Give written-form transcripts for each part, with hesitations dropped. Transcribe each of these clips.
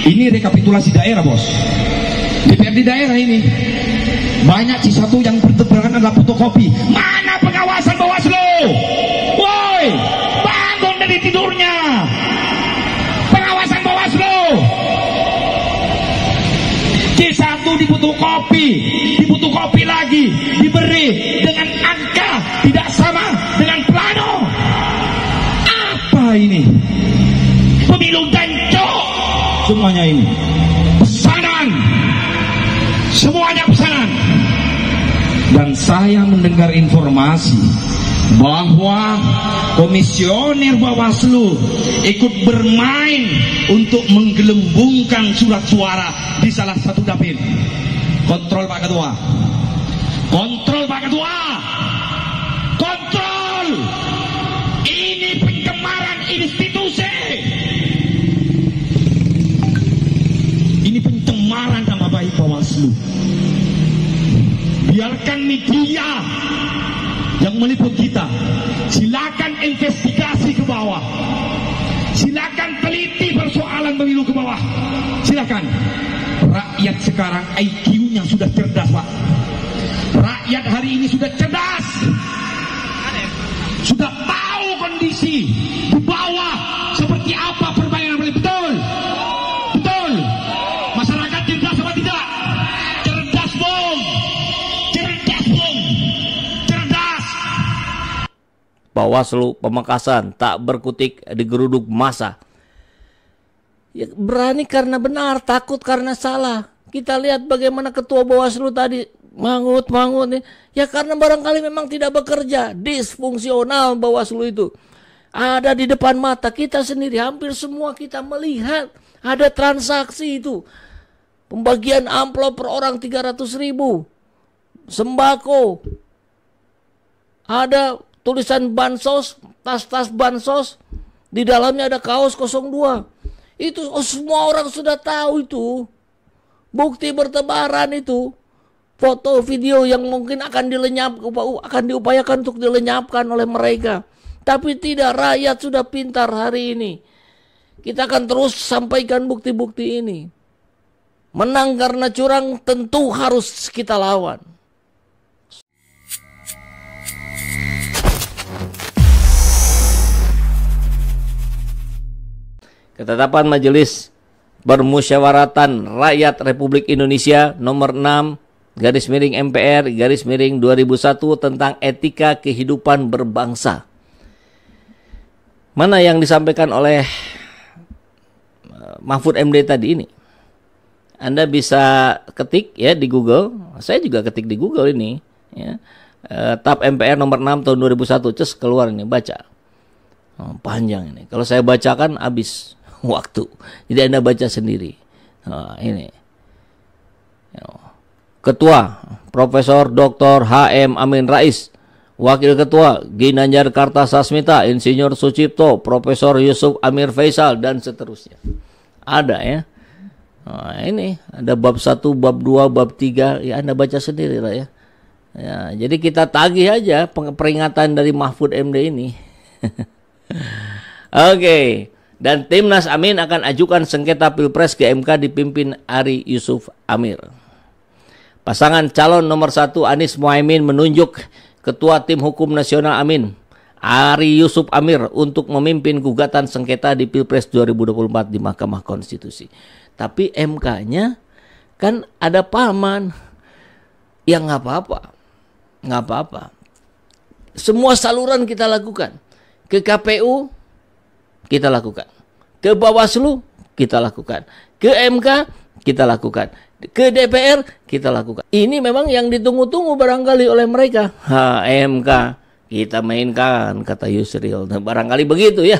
Ini rekapitulasi daerah, bos. DPRD daerah ini banyak C1 yang bertebaran adalah fotokopi. Mana pengawasan Bawaslu? Woi, bangun dari tidurnya. Pengawasan Bawaslu. C1 difotokopi lagi, diberi dengan angka tidak sama dengan plano. Apa ini? Pemilu gancok semuanya ini. Pesanan, semuanya pesanan. Dan saya mendengar informasi bahwa komisioner Bawaslu ikut bermain untuk menggelembungkan surat suara di salah satu dapil. Kontrol Pak Ketua. Kontrol Pak Ketua. Kontrol. Ini pencemaran institusi. Ini pencemaran nama baik Bawaslu. Biarkan media yang meliput kita, silakan investigasi ke bawah, silakan teliti persoalan pemilu ke bawah, silakan. Rakyat sekarang IQ-nya sudah cerdas, Pak. Rakyat hari ini sudah cerdas, sudah tahu kondisi di bawah seperti apa permainan. Betul, betul. Masyarakat cerdas apa tidak? Cerdas, Bung. Cerdas, Bung. Cerdas. Bawaslu Pamekasan tak berkutik digeruduk massa. Ya, berani karena benar, takut karena salah. Kita lihat bagaimana ketua Bawaslu tadi mangut nih. Ya karena barangkali memang tidak bekerja, disfungsional Bawaslu itu. Ada di depan mata kita sendiri, hampir semua kita melihat ada transaksi itu. Pembagian amplop per orang 300.000. Sembako. Ada tulisan bansos, tas-tas bansos, di dalamnya ada kaos 02. Itu semua orang sudah tahu itu. Bukti bertebaran itu. Foto video yang mungkin akan diupayakan untuk dilenyapkan oleh mereka. Tapi tidak, rakyat sudah pintar hari ini. Kita akan terus sampaikan bukti-bukti ini. Menang karena curang tentu harus kita lawan. Ketetapan Majelis Permusyawaratan Rakyat Republik Indonesia nomor 6 /MPR /2001 tentang etika kehidupan berbangsa. Mana yang disampaikan oleh Mahfud MD tadi ini? Anda bisa ketik ya di Google. Saya juga ketik di Google ini ya. TAP MPR nomor 6 tahun 2001, cus keluar ini, baca. Panjang ini. Kalau saya bacakan habis waktu. Jadi Anda baca sendiri. Ini. Ketua Profesor Dr. H.M. Amin Rais, Wakil Ketua Ginanjar Kartasasmita, Insinyur Sucipto, Profesor Yusuf Amir Faisal, dan seterusnya. Ada ya. Ini ada bab 1, bab 2, bab 3. Ya Anda baca sendiri lah ya. Jadi kita tagih aja peringatan dari Mahfud MD ini. Oke. Dan Timnas Amin akan ajukan sengketa Pilpres ke MK dipimpin Ari Yusuf Amir. Pasangan calon nomor 1 Anies Mohaimin menunjuk Ketua Tim Hukum Nasional Amin, Ari Yusuf Amir, untuk memimpin gugatan sengketa di Pilpres 2024 di Mahkamah Konstitusi. Tapi MK-nya kan ada paman. Ya nggak apa-apa. Semua saluran kita lakukan. Ke KPU kita lakukan. Ke Bawaslu kita lakukan. Ke MK kita lakukan. Ke DPR kita lakukan. Ini memang yang ditunggu-tunggu barangkali oleh mereka. MK kita mainkan, kata Yusril. Nah, barangkali begitu ya.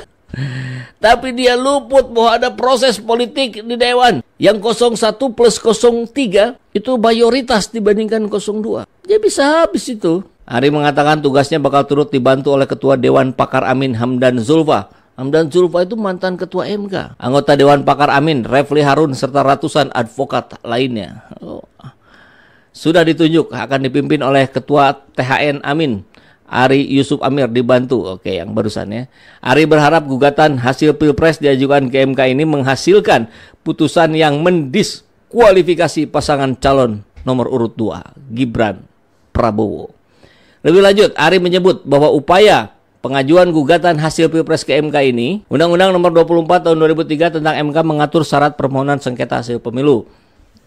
Tapi dia luput bahwa ada proses politik di Dewan. Yang 01 plus 03 itu mayoritas dibandingkan 02. Dia bisa habis itu. Ari mengatakan tugasnya bakal turut dibantu oleh Ketua Dewan Pakar Amin Hamdan Zulfa. Hamdan Zulfa itu mantan Ketua MK. Anggota Dewan Pakar Amin, Refli Harun, serta ratusan advokat lainnya. Sudah ditunjuk akan dipimpin oleh Ketua THN Amin, Ari Yusuf Amir dibantu. Oke, yang barusan ya. Ari berharap gugatan hasil Pilpres diajukan ke MK ini menghasilkan putusan yang mendiskualifikasi pasangan calon nomor urut 2, Gibran Prabowo. Lebih lanjut, Ari menyebut bahwa upaya pengajuan gugatan hasil Pilpres ke MK ini, Undang-Undang Nomor 24 Tahun 2003 tentang MK mengatur syarat permohonan sengketa hasil pemilu.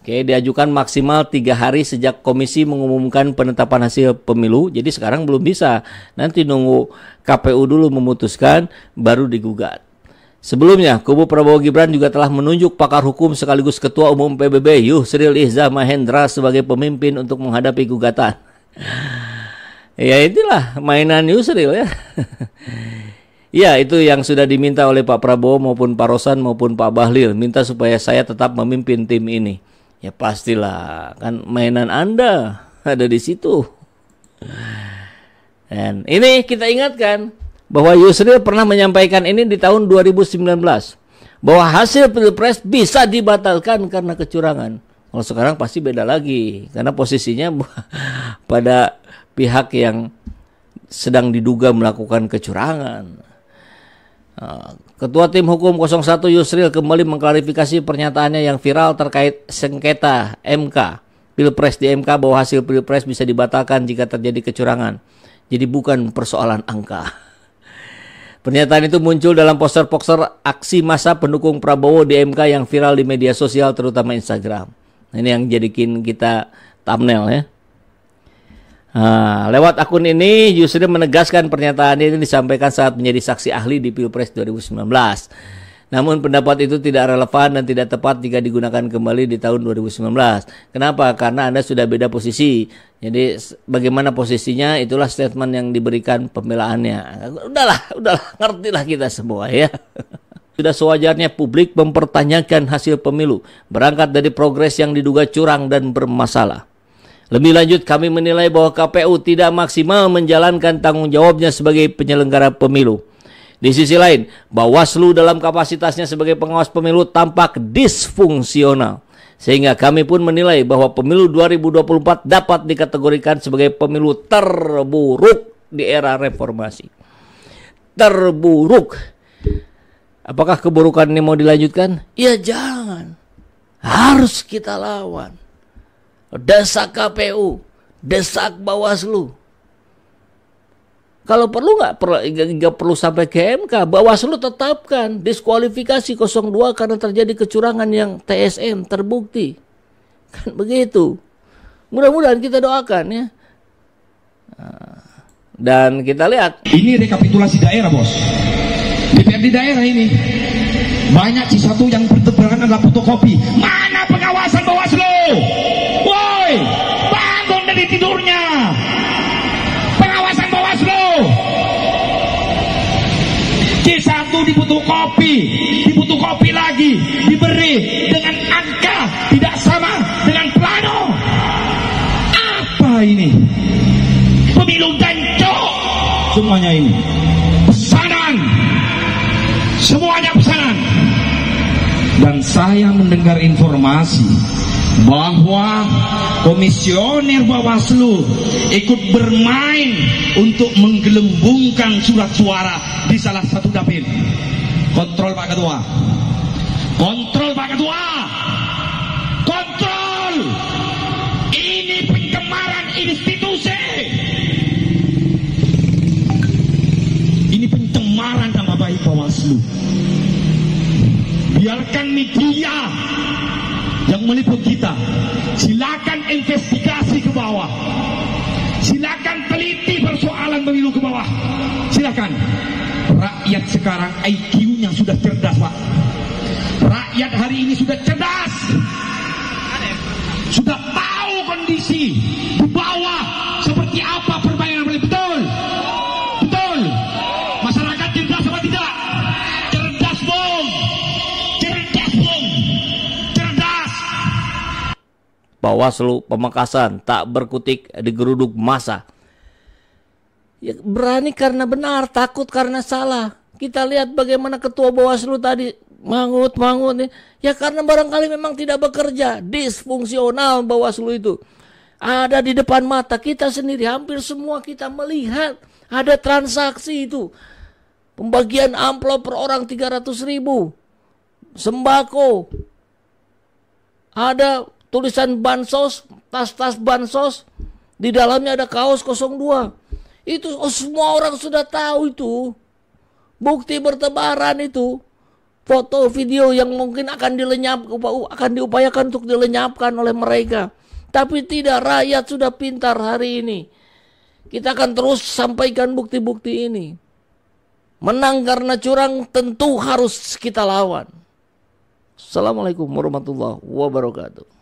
Oke, diajukan maksimal 3 hari sejak komisi mengumumkan penetapan hasil pemilu. Jadi sekarang belum bisa. Nanti nunggu KPU dulu memutuskan, baru digugat. Sebelumnya, kubu Prabowo Gibran juga telah menunjuk pakar hukum sekaligus Ketua Umum PBB Yusril Iza Mahendra sebagai pemimpin untuk menghadapi gugatan. Ya itulah mainan Yusril ya. Ya, itu yang sudah diminta oleh Pak Prabowo maupun Pak Rosan maupun Pak Bahlil. Minta supaya saya tetap memimpin tim ini. Ya pastilah, kan mainan Anda ada di situ. Dan ini kita ingatkan bahwa Yusril pernah menyampaikan ini di tahun 2019. Bahwa hasil Pilpres bisa dibatalkan karena kecurangan. Kalau sekarang pasti beda lagi. Karena posisinya pada pihak yang sedang diduga melakukan kecurangan. Ketua Tim Hukum 01 Yusril kembali mengklarifikasi pernyataannya yang viral terkait sengketa MK Pilpres di MK bahwa hasil Pilpres bisa dibatalkan jika terjadi kecurangan. Jadi bukan persoalan angka. Pernyataan itu muncul dalam poster-poster aksi massa pendukung Prabowo di MK yang viral di media sosial terutama Instagram. Ini yang jadikan kita thumbnail ya. Lewat akun ini Yusril menegaskan pernyataan ini disampaikan saat menjadi saksi ahli di Pilpres 2019. Namun pendapat itu tidak relevan dan tidak tepat jika digunakan kembali di tahun 2019. Kenapa? Karena Anda sudah beda posisi. Jadi bagaimana posisinya itulah statement yang diberikan pembelaannya. Udahlah, ngertilah kita semua ya. Sudah sewajarnya publik mempertanyakan hasil pemilu berangkat dari progres yang diduga curang dan bermasalah. Lebih lanjut, kami menilai bahwa KPU tidak maksimal menjalankan tanggung jawabnya sebagai penyelenggara pemilu. Di sisi lain, Bawaslu dalam kapasitasnya sebagai pengawas pemilu tampak disfungsional. Sehingga kami pun menilai bahwa pemilu 2024 dapat dikategorikan sebagai pemilu terburuk di era reformasi. Terburuk. Apakah keburukan ini mau dilanjutkan? Ya jangan. Harus kita lawan. Desak KPU, desak Bawaslu. Kalau perlu nggak perlu sampai ke MK, Bawaslu tetapkan diskualifikasi 02 karena terjadi kecurangan yang TSM terbukti. Kan begitu. Mudah-mudahan kita doakan ya. Dan kita lihat. Ini rekapitulasi daerah, Bos. DPRD daerah ini. Banyak C1 yang bertebaran adalah fotokopi. Mana pengawasan Bawaslu? Woi, bangun dari tidurnya. Pengawasan Bawaslu. C1 dibutuh kopi lagi, diberi dengan angka tidak sama dengan plano. Apa ini? Pemilu gancok semuanya ini. Pesanan, semuanya pesanan. Dan saya mendengar informasi bahwa komisioner Bawaslu ikut bermain untuk menggelembungkan surat suara di salah satu dapil. Kontrol Pak Ketua. Kontrol Pak Ketua. Kontrol. Ini pencemaran institusi. Ini pencemaran nama baik Bawaslu. Biarkan media yang meliput kita. Silakan investigasi ke bawah. Silakan teliti persoalan pemilu ke bawah. Silakan. Rakyat sekarang IQ-nya sudah cerdas, Pak. Rakyat hari ini sudah cerdas. Sudah tahu kondisi di bawah seperti apa permainan paling betul. Betul. Masyarakat cerdas apa tidak? Cerdas, Bung. Cerdas, Bung. Cerdas. Bawaslu Pamekasan tak berkutik digeruduk massa. Ya, berani karena benar, takut karena salah. Kita lihat bagaimana ketua Bawaslu tadi mangut ya karena barangkali memang tidak bekerja, disfungsional Bawaslu itu. Ada di depan mata kita sendiri, hampir semua kita melihat Ada transaksi itu. Pembagian amplop per orang 300.000. Sembako. Ada tulisan bansos, tas-tas bansos. Di dalamnya ada kaos 02. Itu semua orang sudah tahu itu. Bukti bertebaran itu. Foto video yang mungkin akan diupayakan untuk dilenyapkan oleh mereka. Tapi tidak, rakyat sudah pintar hari ini. Kita akan terus sampaikan bukti-bukti ini. Menang karena curang tentu harus kita lawan. Assalamualaikum warahmatullahi wabarakatuh.